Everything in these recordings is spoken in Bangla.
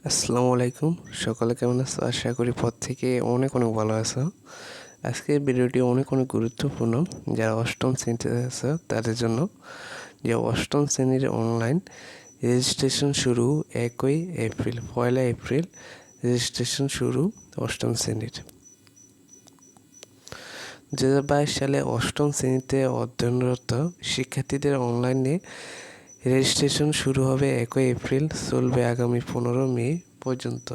আসসালামু আলাইকুম। সকলে কেমন আছো? আশা করি পর থেকে অনেক ভালো আছো। আজকের ভিডিওটি অনেক গুরুত্বপূর্ণ যারা অষ্টম শ্রেণীতে আছে তাদের জন্য। যে অষ্টম শ্রেণীর অনলাইন রেজিস্ট্রেশন শুরু 1 এপ্রিল, 1 এপ্রিল রেজিস্ট্রেশন শুরু অষ্টম শ্রেণীর। 2022 সালে অষ্টম শ্রেণীতে অধ্যয়নরত শিক্ষার্থীদের অনলাইনে রেজিস্ট্রেশন শুরু হবে 1 এপ্রিল, চলবে আগামী 15 মে পর্যন্ত।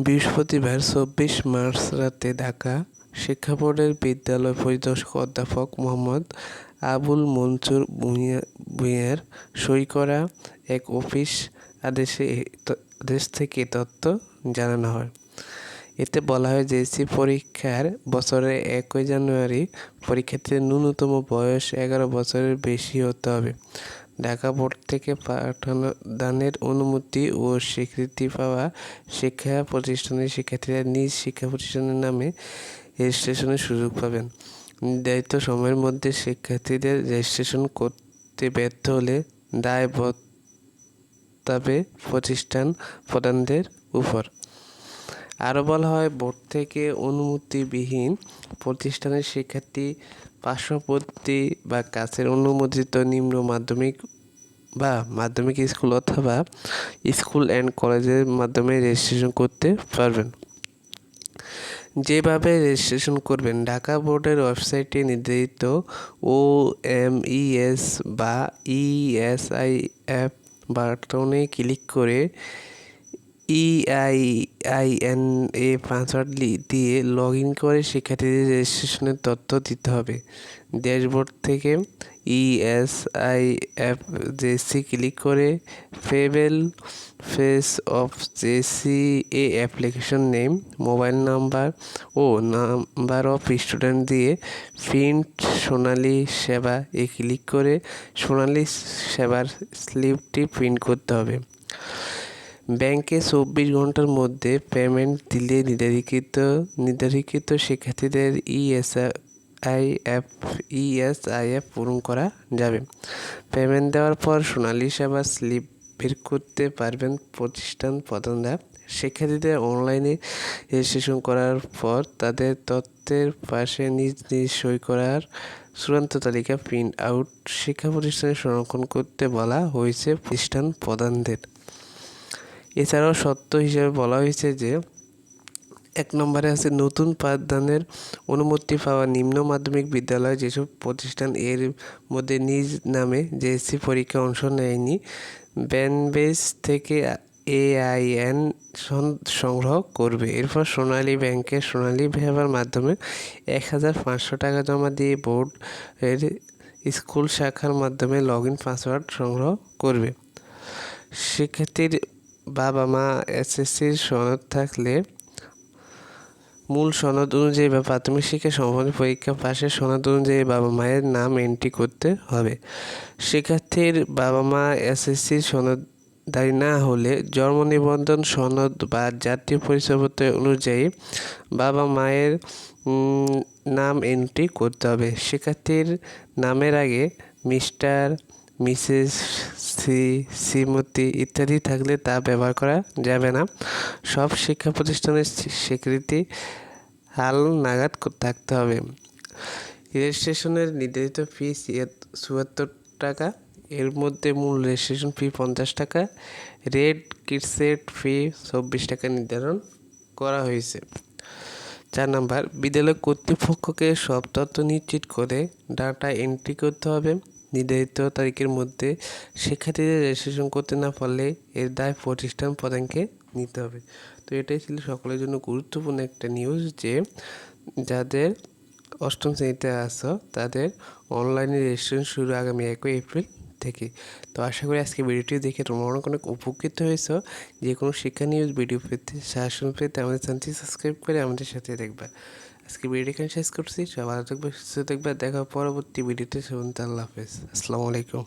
বৃহস্পতিবার 24 মার্চ রাতে ঢাকা শিক্ষা বোর্ডের বিদ্যালয় পরিদর্শক অধ্যাপক মোহাম্মদ আবুল মনসুর ভূঁইয়ার সই করা এক অফিস আদেশ থেকে তথ্য জানানো হয়। এতে বলা হয় যে এসএসসি পরীক্ষার বছরের 1 জানুয়ারি পরীক্ষার্থীদের ন্যূনতম বয়স 11 বছরের বেশি হতে হবে। ঢাকা বোর্ড থেকে পাঠানো দানের অনুমতি ও স্বীকৃতি পাওয়া শিক্ষা প্রতিষ্ঠানের শিক্ষার্থীরা নিজ শিক্ষা প্রতিষ্ঠানের নামে রেজিস্ট্রেশনের সুযোগ পাবেন। নির্ধারিত সময়ের মধ্যে শিক্ষার্থীদের রেজিস্ট্রেশন করতে ব্যর্থ হলে দায় বর্তাবে প্রতিষ্ঠান প্রধানদের উপর। আরও বলা হয়, বোর্ড থেকে অনুমতিবিহীন প্রতিষ্ঠানের শিক্ষার্থী পার্শ্ববর্তী বা কাছের অনুমোদিত নিম্ন মাধ্যমিক বা মাধ্যমিক স্কুল অথবা স্কুল অ্যান্ড কলেজের মাধ্যমে রেজিস্ট্রেশন করতে পারবেন। যেভাবে রেজিস্ট্রেশন করবেন, ঢাকা বোর্ডের ওয়েবসাইটে নির্ধারিত OMES বা ESIF বাটনে ক্লিক করে EINA পাসওয়ার্ড দিয়ে লগ ইন করে শিক্ষার্থীদের রেজিস্ট্রেশনের তথ্য দিতে হবে। ড্যাশবোর্ড থেকে ESIF জেসি ক্লিক করে ফেবেল ফেস অফ জেসি অ্যাপ্লিকেশন নেম, মোবাইল নাম্বার ও নাম্বার অফ স্টুডেন্ট দিয়ে প্রিন্ট সোনালী সেবা ক্লিক করে সোনালী সেবার স্লিপটি প্রিন্ট করতে হবে। ব্যাংকে 24 ঘন্টার মধ্যে পেমেন্ট দিলে নির্ধারিত শিক্ষার্থীদের ESIF পূরণ করা যাবে। পেমেন্ট দেওয়ার পর সোনালী সেবা স্লিপ বের করতে পারবেন প্রতিষ্ঠান প্রধানরা। শিক্ষার্থীদের অনলাইনে রেজিস্ট্রেশন করার পর তাদের তথ্যের পাশে নিজ সই করার চূড়ান্ত তালিকা প্রিন্ট আউট শিক্ষা প্রতিষ্ঠানে সংরক্ষণ করতে বলা হয়েছে প্রতিষ্ঠান প্রধানদের। এছাড়াও শর্ত হিসেবে বলা হয়েছে যে 1 নম্বরে আছে নতুন পাঠদানের অনুমতি পাওয়া নিম্ন মাধ্যমিক বিদ্যালয় যেসব প্রতিষ্ঠান এর মধ্যে নিজ নামে জেএসসি পরীক্ষায় অংশ নেয়নি ব্যানবেস থেকে AIN সংগ্রহ করবে। এরপর সোনালী ব্যাংকে সোনালী সেবার মাধ্যমে 1500 টাকা জমা দিয়ে বোর্ডের স্কুল শাখার মাধ্যমে লগ ইন পাসওয়ার্ড সংগ্রহ করবে। শিক্ষার্থীর বাবা মা এসএসসির সনদ থাকলে মূল সনদ অনুযায়ী বা প্রাথমিক শিক্ষা সমাপনী পরীক্ষা পাশের সনদ অনুযায়ী বাবা মায়ের নাম এন্ট্রি করতে হবে। শিক্ষার্থীর বাবা মা এসএসসির সনদধারী না হলে জন্ম নিবন্ধন সনদ বা জাতীয় পরিচয়পত্র অনুযায়ী বাবা মায়ের নাম এন্ট্রি করতে হবে। শিক্ষার্থীর নামের আগে মিস্টার, মিসেস, শ্রীমতী ইত্যাদি থাকলে তা ব্যবহার করা যাবে না। সব শিক্ষা প্রতিষ্ঠানের স্বীকৃতি হাল নাগাদ থাকতে হবে। রেজিস্ট্রেশনের নির্ধারিত ফি 74 টাকা, এর মধ্যে মূল রেজিস্ট্রেশন ফি 50 টাকা, রেড কিটসেট ফি 24 টাকা নির্ধারণ করা হয়েছে। 4 নম্বর, বিদ্যালয় কর্তৃপক্ষকে সব তথ্য নিশ্চিত করে ডাটা এন্ট্রি করতে হবে। নির্ধারিত তারিখের মধ্যে শিক্ষার্থীদের রেজিস্ট্রেশন করতে না পারলে এর দায় প্রতিষ্ঠান প্রধানকে নিতে হবে। তো এটাই ছিল সকলের জন্য গুরুত্বপূর্ণ একটা নিউজ যে যাদের অষ্টম শ্রেণীতে আছো তাদের অনলাইনে রেজিস্ট্রেশন শুরু আগামী 1 এপ্রিল থেকে। তো আশা করি আজকে ভিডিওটি দেখে তোমরা অনেক উপকৃত হয়েছো। যে কোনো শিক্ষা নিউজ ভিডিও পেতে শাসন পেতে আমাদের চ্যানেলটি সাবস্ক্রাইব করে আমাদের সাথে দেখবা। আজকে ভিডিও এখানে শেষ করছি। সবাই ভালো থাকবে, সুস্থ থাকবে। দেখা পরবর্তী ভিডিওতে। আল্লাহ হাফেজ। আসসালামু আলাইকুম।